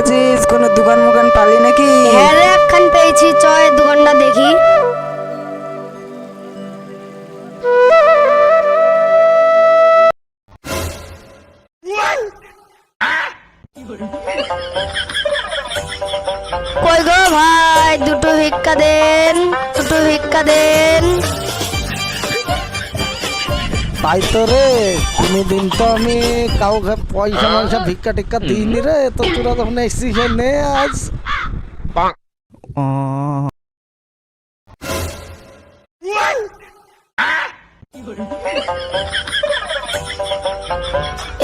আছিস? কোনো দোকান মোকান পালি নাকি? হ্যাঁ রে, একখান পেয়েছি, চয় দোকানটা দেখি। কই গো ভাই, দুটো ভিক্ষা দেন, দুটো ভিক্ষা দেন। তাই তো রে, কোনোদিন তো আমি কাউকে পয়সা ময়সা ভিক্ষা টিক্ষা দিইনি রে, তো তোরা তখন এসছিস নে আজ। ও,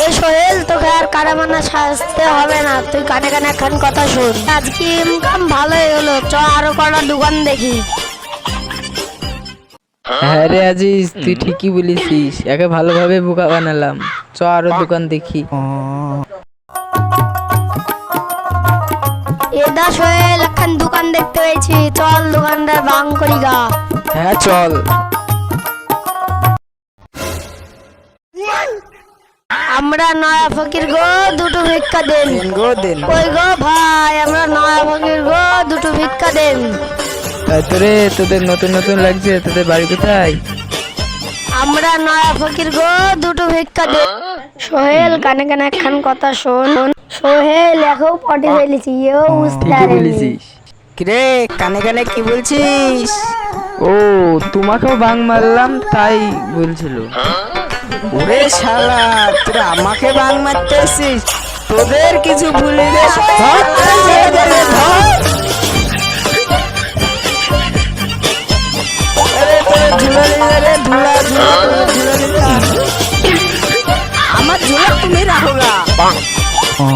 এ সোহেল, তোকে আর কারামানা সাজতে হবে না, তুই কানে কানে একখান কথা শোন। আজকে ইনকাম ভালোই হলো, চ আরো কটা দোকান দেখি। হ্যাঁ রে আজিজ, তুই ঠিকই বলেছিস, একে ভালোভাবে বোকা বানালাম। চ আরো দোকান দেখি। ও, এদা সোহেল, একখান দোকান দেখতে পেয়েছি, চল দোকানটার বাং করি গা। হ্যাঁ চল। আমরা নয়া ফকির গো, দুটো ভিক্ষা দেন। দেন গো দেন। কই গো ভাই, আমরা নয়া ফকির গো, দুটো ভিক্ষা দেন। তাই তো রে, তোদের নতুন নতুন লাগছে, তোদের বাড়ি কোথায়? আমরা নয়া ফকির গো, দুটো ভিক্ষা দেন। সোহেল, কানে কানে একখান কথা শোন। সোহেল, এখন পটি ফেলেছি, এও বুঝতে ঠিকই পারেনি। বলেছিস। কিরে, কানে কানে কি বলছিস? ও, তোমাকেও বাং মারলাম তাই বলছিল। ওরে শালা, তোরা আমাকে বাং মারতে এসেছিস? তোদের কিছু ভুলি রে। ধর, ধর। আরে তোর ঝুলালি রে, ধুলা ধুলা, তোর ঝুলালি রে। আমার ঝুলা তুমি রাখো গা। ও।